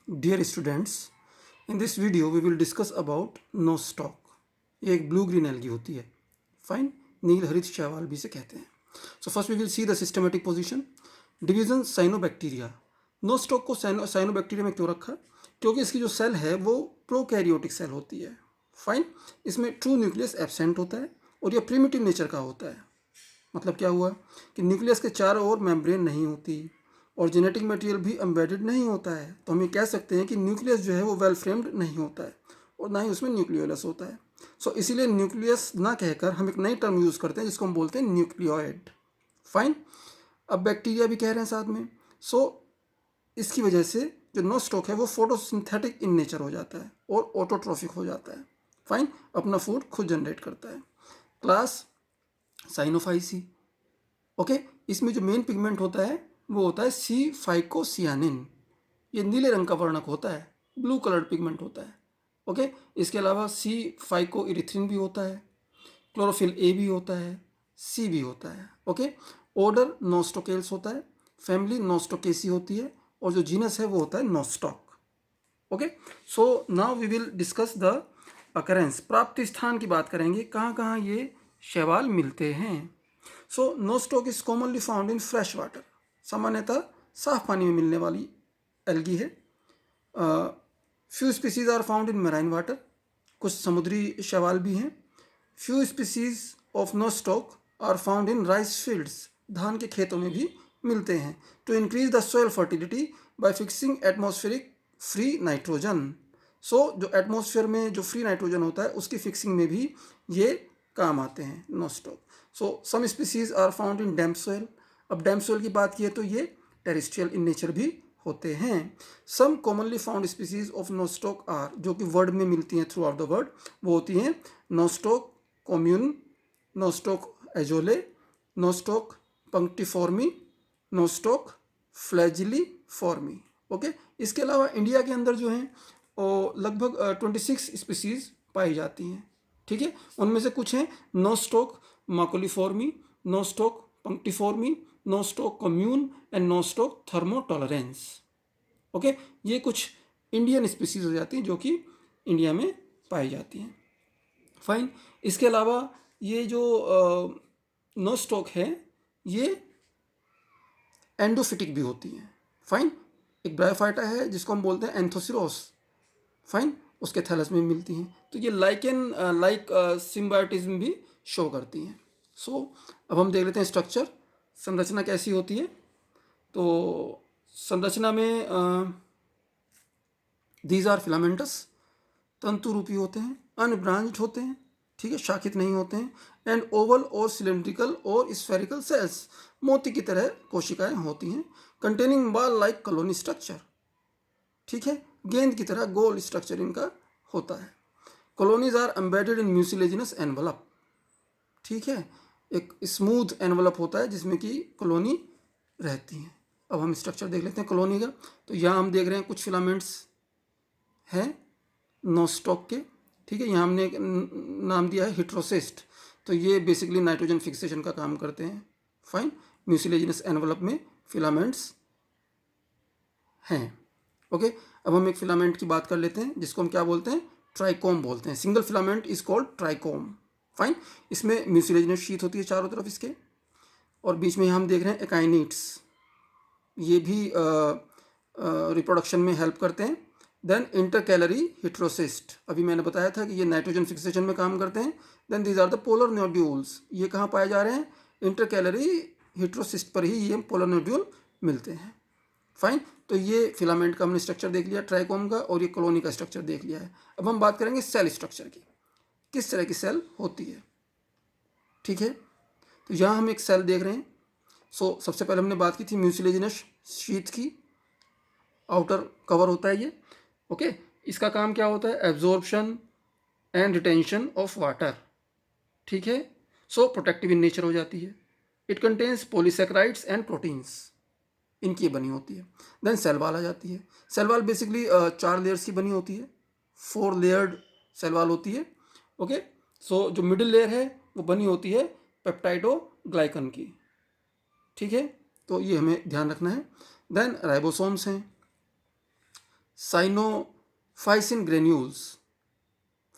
Dear students, in this video we will discuss about nostoc. ये एक blue green algae होती है. Fine, नील हरित शैवाल भी से कहते हैं. So first we will see the systematic position. Division cyanobacteria. Nostoc को साइनोबैक्टीरिया में क्यों रखा? क्योंकि इसकी जो सेल है वो प्रोकैरियोटिक सेल होती है. फाइन, इसमें ट्रू न्यूक्लियस एब्सेंट होता है और यह प्रिमिटिव नेचर का होता है. मतलब क्या हुआ कि न्यूक्लियस के चारों ओर मेम्ब्रेन नहीं होती और जेनेटिक मटेरियल भी एम्बेडेड नहीं होता है. तो हम ये कह सकते हैं कि न्यूक्लियस जो है वो वेल फ्रेम्ड नहीं होता है और ना ही उसमें न्यूक्लियोलस होता है. सो इसीलिए न्यूक्लियस ना कहकर हम एक नई टर्म यूज़ करते हैं जिसको हम बोलते हैं न्यूक्लियोइड. फाइन, अब बैक्टीरिया भी कह रहे हैं साथ में. सो इसकी वजह से जो नोस्टॉक है वो फोटोसिंथेटिक इन नेचर हो जाता है और ऑटोट्रोफिक हो जाता है. फाइन, अपना फूड खुद जनरेट करता है. Class Cyanophyceae. ओके, इसमें जो मेन पिगमेंट होता है वो होता है सी फाइकोसियानिन. ये नीले रंग का वर्णक होता है, ब्लू कलर्ड पिगमेंट होता है. ओके, इसके अलावा सी फाइको इरिथ्रिन भी होता है, क्लोरोफिल ए भी होता है, सी भी होता है. ओके, ऑर्डर नोस्टोकेल्स होता है, फैमिली नोस्टोकेसी होती है और जो जीनस है वो होता है nostoc. Okay, so now we will discuss the occurrence. प्राप्ति स्थान की बात करेंगे, कहाँ कहाँ ये शैवाल मिलते हैं. So Nostoc is commonly found in fresh water. सामान्यतः साफ पानी में मिलने वाली एल्गी है. Few species are found in marine water. कुछ समुद्री शैवाल भी हैं. Few species of Nostoc are found in rice fields. धान के खेतों में भी मिलते हैं. To increase the soil fertility by fixing atmospheric free nitrogen. So जो एटमॉस्फेयर में जो फ्री नाइट्रोजन होता है उसकी फिक्सिंग में भी ये काम आते हैं nostoc. So some species are found in damp soil. अब डैम्प सॉइल की बात की तो ये टेरेस्ट्रियल इन नेचर भी होते हैं. Some commonly found species of Nostoc are, जो कि वर्ड में मिलती हैं थ्रू आउट द वर्ड, वो होती हैं Nostoc commune, Nostoc azollae, Nostoc punctiforme, Nostoc flagelliforme. Okay, इसके अलावा इंडिया के अंदर जो हैं वो लगभग 26 स्पीसीज पाई जाती हैं. ठीक है, उनमें से कुछ हैं Nostoc maculiforme, Nostoc punctiforme, Nostoc commune and Nostoc thermotolerans. Okay, ये कुछ इंडियन स्पीसीज हो जाती हैं जो कि इंडिया में पाई जाती हैं. फाइन, इसके अलावा ये जो नोस्टॉक है ये एंडोफिटिक भी होती हैं. फाइन, एक ब्रायोफाइटा है जिसको हम बोलते हैं एंथोसिरोस. फाइन, उसके थैलस में मिलती हैं. तो ये लाइक सिम्बायोटिज्म भी शो करती हैं. सो अब हम देख लेते हैं स्ट्रक्चर, संरचना कैसी होती है. तो संरचना में दीज आर फिलामेंटस, तंतु रूपी होते हैं, अनब्रांच्ड होते हैं. ठीक है, शाखित नहीं होते हैं. एंड ओवल और सिलेंड्रिकल और स्फेरिकल सेल्स, मोती की तरह कोशिकाएं होती हैं. Containing ball like colony structure. ठीक है, गेंद की तरह गोल स्ट्रक्चर इनका होता है. Colonies are embedded in mucilaginous envelope. ठीक है, एक स्मूथ एनवलप होता है जिसमें कि कॉलोनी रहती हैं. अब हम स्ट्रक्चर देख लेते हैं कॉलोनी का. तो यहाँ हम देख रहे हैं कुछ फिलामेंट्स हैं नोस्टॉक के. ठीक है, यहाँ हमने एक नाम दिया है हिट्रोसिस्ट. तो ये बेसिकली नाइट्रोजन फिक्सेशन का काम करते हैं. फाइन, म्यूसिलेजिनस एनवलप में फिलामेंट्स हैं. ओके, अब हम एक फिलामेंट की बात कर लेते हैं जिसको हम क्या बोलते हैं, ट्राइकोम बोलते हैं. Single filament is called trichome. Fine, इसमें म्यूसिलेजिनस शीथ होती है चारों तरफ इसके, और बीच में हम देख रहे हैं एकाइनीट्स. ये भी रिप्रोडक्शन में हेल्प करते हैं. देन इंटरकैलरी हिट्रोसिस्ट, अभी मैंने बताया था कि ये नाइट्रोजन फिक्सेशन में काम करते हैं. Then these are the polar nodules. ये कहाँ पाए जा रहे हैं, इंटरकैलरी हिट्रोसिस्ट पर ही ये पोलर नोड्यूल मिलते हैं. फाइन, तो ये फिलामेंट का हमने स्ट्रक्चर देख लिया ट्राइकोम का, और ये कॉलोनी का स्ट्रक्चर देख लिया है. अब हम बात करेंगे सेल स्ट्रक्चर की, किस तरह की सेल होती है. ठीक है, तो यहाँ हम एक सेल देख रहे हैं. सो सबसे पहले हमने बात की थी म्यूसिलेजिनस शीथ की, आउटर कवर होता है ये. ओके, इसका काम क्या होता है, absorption and retention of water. ठीक है, सो प्रोटेक्टिव इन नेचर हो जाती है. It contains polysaccharides and proteins, इनकी बनी होती है. देन सेल वॉल आ जाती है. सेल वॉल बेसिकली 4 लेयर्स की बनी होती है, 4 लेयर्ड सेल वॉल होती है. ओके, सो जो मिडिल लेयर है वो बनी होती है पेप्टाइडोग्लाइकन की. ठीक है, तो ये हमें ध्यान रखना है. देन राइबोसोम्स हैं. Cyanophycin granules.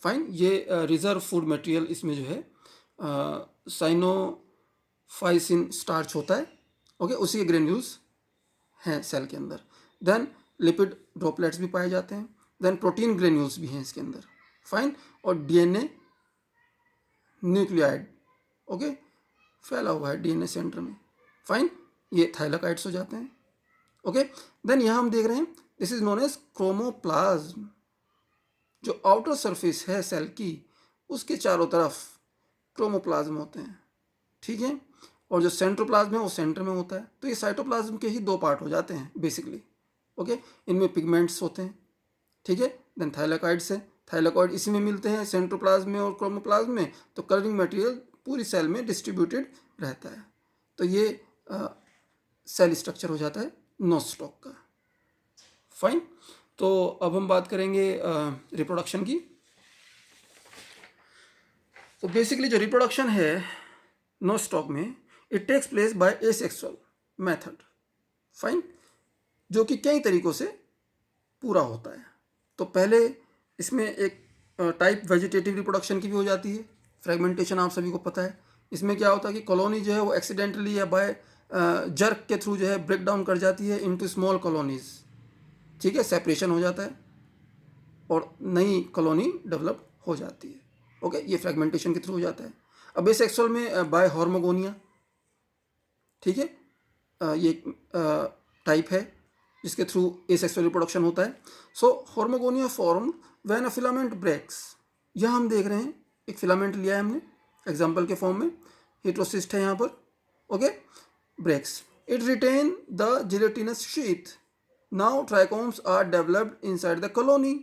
फाइन, ये रिजर्व फूड मटेरियल इसमें जो है साइनोफाइसिन स्टार्च होता है। ओके, उसी के ग्रेन्यूल्स हैं सेल के अंदर। देन लिपिड ड्रॉपलेट्स भी पाए जाते हैं। देन प्रोटीन ग्रेन्यूल्स भी हैं इसके अंदर। फाइन, और डीएनए न्यूक्लियाइड, ओके, फैला हुआ है डीएनए सेंटर में। फाइन, ये थाइलाकाइड्स हो जाते हैं। ओके, देन यहाँ हम देख रहे हैं दिस इज नोन एज क्रोमोप्लाज्म। जो आउटर सरफेस है सेल की, उसके चारों तरफ क्रोमोप्लाज्म होते हैं। ठीक है, और जो सेंट्रोप्लाज्म है वो सेंटर में होता है। तो ये साइटोप्लाज्म के ही दो पार्ट हो जाते हैं बेसिकली। ओके, इनमें पिगमेंट्स होते हैं। ठीक है, देन थाइलाकॉइड्स है, थाइलाकॉइड इसी में मिलते हैं सेंट्रोप्लाज्म में और क्रोमोप्लाज्म में। तो कलरिंग मटेरियल पूरी सेल में डिस्ट्रीब्यूटेड रहता है। तो ये सेल स्ट्रक्चर हो जाता है नोस्टॉक का। फाइन, तो अब हम बात करेंगे रिप्रोडक्शन की। तो बेसिकली जो रिप्रोडक्शन है नोस्टॉक में, it takes place by asexual method. Fine, जो कि कई तरीकों से पूरा होता है। तो पहले इसमें एक टाइप वेजिटेटिव रिप्रोडक्शन की भी हो जाती है। फ्रेगमेंटेशन आप सभी को पता है। इसमें क्या होता है कि कॉलोनी जो है वो एक्सीडेंटली या बाय जर्क के थ्रू जो है ब्रेक डाउन कर जाती है इनटू स्मॉल कॉलोनीज। ठीक है, सेपरेशन हो जाता है और नई कॉलोनी डेवलप हो जाती है। ओके, ये फ्रेगमेंटेशन के थ्रू हो जाता है। अब एसेक्सुअल में बाय हार्मोगोनिया। ठीक है, ये टाइप है जिसके थ्रू एसेक्सुअल रिप्रोडक्शन होता है। So hormogonia form when a filament breaks. यह हम देख रहे हैं एक फिलामेंट लिया है हमने एग्जाम्पल के फॉर्म में, हेटेरोसिस्ट है यहाँ पर। Okay, breaks, it retain the gelatinous sheath. Now trichomes are developed inside the colony.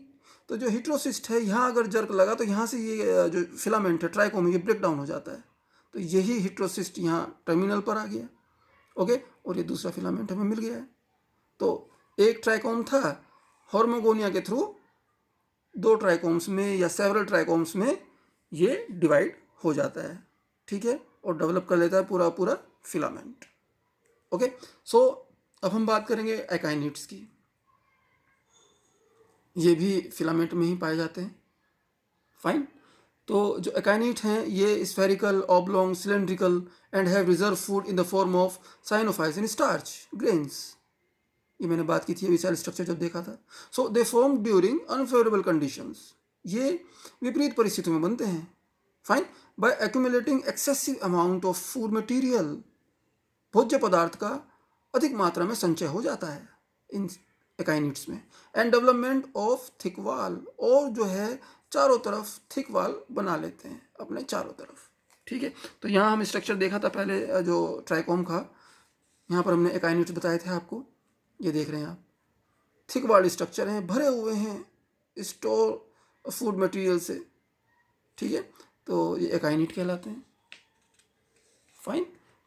तो जो हेटेरोसिस्ट है, यहाँ अगर जर्क लगा तो यहाँ से ये जो फिलामेंट है ट्राइकोम, ये ब्रेक डाउन हो जाता है। तो यही हेटेरोसिस्ट यहाँ टर्मिनल पर आ गया। ओके, और ये दूसरा फिलामेंट हमें मिल गया है। तो एक ट्राइकोम था, हार्मोगोनिया के थ्रू दो ट्राइकोम्स में या सेवरल ट्राइकोम्स में ये डिवाइड हो जाता है। ठीक है, और डेवलप कर लेता है पूरा पूरा फिलामेंट। ओके, सो अब हम बात करेंगे एकाइनिड्स की। ये भी फिलामेंट में ही पाए जाते हैं। फाइन, तो जो एकाइनिट हैं ये spherical, oblong, cylindrical and have reserve food in the form of cyanophycin starch grains. ये मैंने बात की थी अभी सेल स्ट्रक्चर जब देखा था। So they form during unfavourable conditions. ये विपरीत परिस्थितियों में बनते हैं। Fine, by accumulating excessive amount of food material. भोज्य पदार्थ का अधिक मात्रा में संचय हो जाता है इन एकाइनिट्स में। एंड डेवलपमेंट ऑफ थिक वाल, और जो है चारों तरफ थिक वाल बना लेते हैं अपने चारों तरफ। ठीक है, तो यहाँ हम स्ट्रक्चर देखा था पहले जो ट्राइकोम का। यहाँ पर हमने एकाइनिट्स बताए थे आपको। ये देख रहे हैं आप, थिक वाल स्ट्रक्चर हैं, भरे हुए हैं स्टोर फूड मटेरियल से। ठीक है, तो ये एकाइनिट कहलाते हैं। फाइन,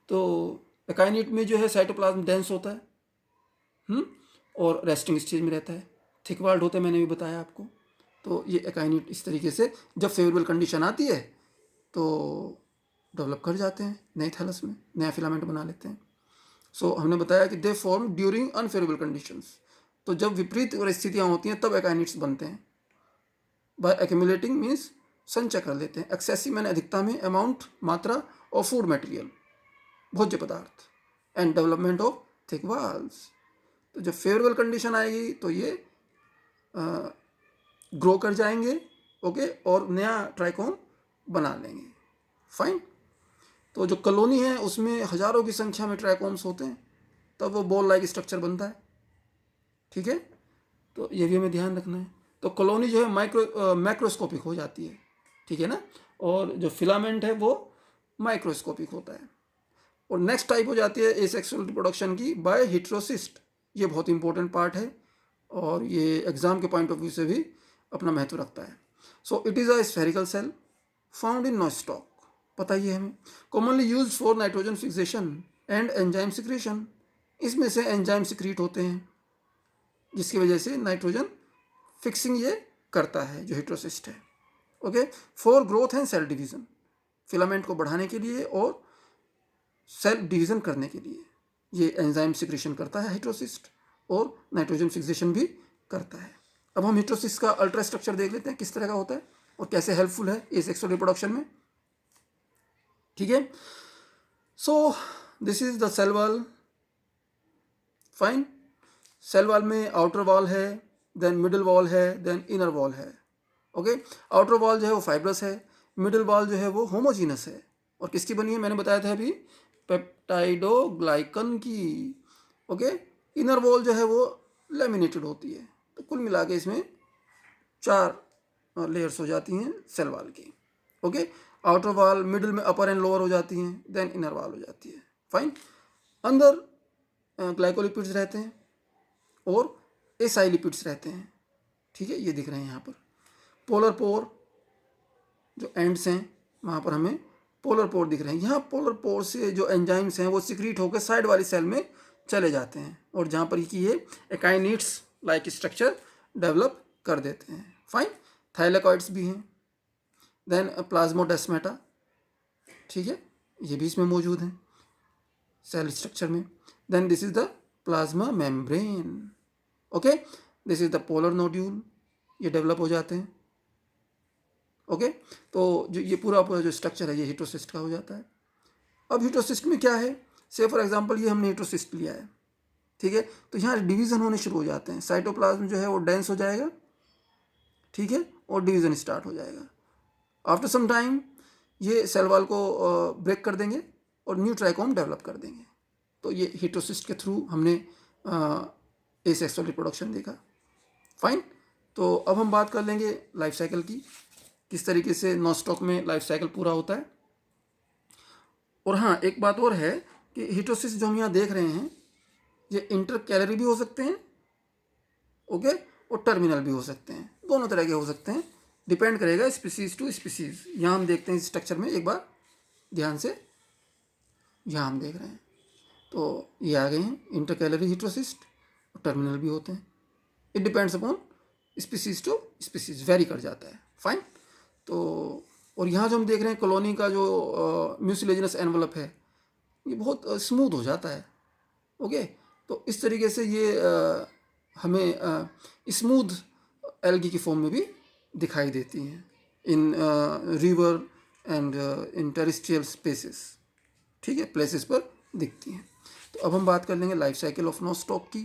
तो एकाइनिट में जो है साइटोप्लाज्म डेंस होता है और रेस्टिंग स्टेज में रहता है। थिक वाल्ड होता है, मैंने भी बताया आपको। तो ये एकाइनिट इस तरीके से जब फेवरेबल कंडीशन आती है तो डेवलप कर जाते हैं नए थैलस में, नया फिलामेंट बना लेते हैं। सो हमने बताया कि दे फॉर्म ड्यूरिंग अनफेवरेबल कंडीशंस। तो जब विपरीत परिस्थितियाँ होती हैं तब एकाइनिट्स बनते हैं। बाय एक्यूमुलेटिंग मीन्स संचय कर लेते हैं, एक्सेसिव मैंने अधिकता में, अमाउंट मात्रा, और फूड मटेरियल भोज्य पदार्थ, and development of thick walls. तो जब फेवरेबल कंडीशन आएगी तो ये ग्रो कर जाएंगे। ओके, और नया ट्राइकोम बना लेंगे। फाइन, तो जो कॉलोनी है उसमें हजारों की संख्या में ट्राइकोम्स होते हैं, तब वो बॉल लाइक स्ट्रक्चर बनता है। ठीक है, तो ये भी हमें ध्यान रखना है। तो कॉलोनी जो है मैक्रोस्कोपिक हो जाती है। ठीक है ना, और जो फिलामेंट है वो माइक्रोस्कोपिक होता है। और नेक्स्ट टाइप हो जाती है एसेक्सुअल रिप्रोडक्शन की बाय हेटेरोसिस्ट। ये बहुत इंपॉर्टेंट पार्ट है और ये एग्जाम के पॉइंट ऑफ व्यू से भी अपना महत्व रखता है। So it is a spherical shell found in Nostoc. पता ही है हमें, commonly use for nitrogen fixation and enzyme secretion. इसमें से एंजाइम सिक्रीट होते हैं जिसकी वजह से नाइट्रोजन फिक्सिंग ये करता है जो हेटेरोसिस्ट है। Okay, for growth and cell division, filament को बढ़ाने के लिए और सेल डिवीजन करने के लिए ये एंजाइम सिक्रीशन करता है हेटेरोसिस्ट, और नाइट्रोजन फिक्सेशन भी करता है। अब हम हिस्टोसिस का अल्ट्रा स्ट्रक्चर देख लेते हैं किस तरह का होता है और कैसे हेल्पफुल है एसेक्सुअल रिप्रोडक्शन में। ठीक है, so this is the cell wall. Fine, cell wall में आउटर वॉल है, देन मिडिल वॉल है, देन इनर वॉल है। ओके, आउटर वॉल जो है वो फाइब्रस है, मिडिल वॉल जो है वो होमोजीनस है। और किसकी बनी है, मैंने बताया था अभी, पेप्टाइडोग्लाइकन की। ओके, इनर वॉल जो है वो लेमिनेटेड होती है। तो कुल मिला के इसमें 4 लेयर्स हो जाती हैं सेल वॉल की। ओके, आउटर वॉल मिडिल में अपर एंड लोअर हो जाती हैं, देन इनर वॉल हो जाती है। फाइन, अंदर ग्लाइकोलिपिड्स रहते हैं और एसाइलिपिड्स रहते हैं। ठीक है, ये दिख रहे हैं यहाँ पर। पोलर पोर जो एंड्स हैं वहाँ पर हमें पोलर पोर दिख रहे हैं। यहाँ पोलर पोर से जो एंजाइम्स हैं वो सिक्रीट होकर साइड वाली सेल में चले जाते हैं और जहाँ पर कि ये एकाइनिट्स लाइक स्ट्रक्चर डेवलप कर देते हैं। फाइन, थाइलेकॉइड्स भी हैं, देन प्लाज्मोडेस्मेटा। ठीक है, ये भी इसमें मौजूद हैं सेल स्ट्रक्चर में। Then this is the plasma membrane. Okay, this is the polar nodule, ये डेवलप हो जाते हैं। ओके, तो जो ये पूरा जो स्ट्रक्चर है ये हिस्टोसिस्ट का हो जाता है। अब हिस्टोसिस्ट में क्या है, से फॉर एग्जांपल ये हमने हिस्टोसिस्ट लिया है। ठीक है, तो यहाँ डिवीज़न होने शुरू हो जाते हैं। साइटोप्लाज्म जो है वो डेंस हो जाएगा, ठीक है, और डिवीज़न स्टार्ट हो जाएगा। आफ्टर सम टाइम ये सेल वॉल को ब्रेक कर देंगे और न्यू ट्राइकोम डेवलप कर देंगे। तो ये हिस्टोसिस्ट के थ्रू हमने एसेक्सुअल रिप्रोडक्शन देखा। फाइन, तो अब हम बात कर लेंगे लाइफ साइकिल की, किस तरीके से नॉस्टॉक में लाइफ साइकिल पूरा होता है। और हाँ, एक बात और है कि हिस्टोसिस जो हम यहाँ देख रहे हैं ये इंटर कैलरी भी हो सकते हैं, ओके, और टर्मिनल भी हो सकते हैं। दोनों तरह के हो सकते हैं, डिपेंड करेगा स्पीसीज टू स्पीसीज। यहाँ हम देखते हैं इस स्ट्रक्चर में, एक बार ध्यान से यहाँ हम देख रहे हैं तो ये आ गए हैं इंटर कैलरी हिस्टोसिस्ट, और टर्मिनल भी होते हैं। It depends upon species to species, vary कर जाता है। फाइन, तो और यहाँ जो हम देख रहे हैं कॉलोनी का जो म्यूसिलेजिनस एनवलप है ये बहुत स्मूथ हो जाता है। ओके, तो इस तरीके से ये हमें स्मूथ एल्गी की फॉर्म में भी दिखाई देती हैं इन river and in terrestrial spaces. ठीक है, प्लेसेस पर दिखती हैं। तो अब हम बात कर लेंगे लाइफ साइकिल ऑफ नॉस्टॉक की,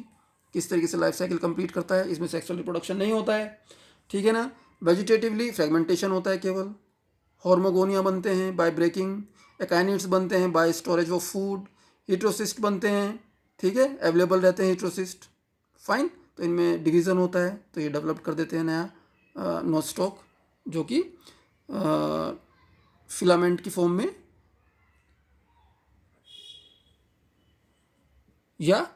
किस तरीके से लाइफ साइकिल कंप्लीट करता है। इसमें सेक्सुअल रिप्रोडक्शन नहीं होता है, ठीक है ना। वेजिटेटिवली फ्रेगमेंटेशन होता है केवल, हॉर्मोगोनिया बनते हैं बाय ब्रेकिंग, एकाइनिट्स बनते हैं बाय स्टोरेज ऑफ फूड, हिट्रोसिस्ट बनते हैं, ठीक है, अवेलेबल रहते हैं हिट्रोसिस्ट। फाइन, तो इनमें डिवीज़न होता है, तो ये डेवलप कर देते हैं नया नॉस्टॉक, जो कि फिलामेंट की फॉर्म में या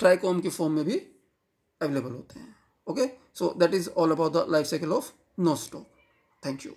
ट्राइकोम की फॉर्म में भी अवेलेबल होते हैं। Okay, so that is all about the life cycle of nostoc. Thank you.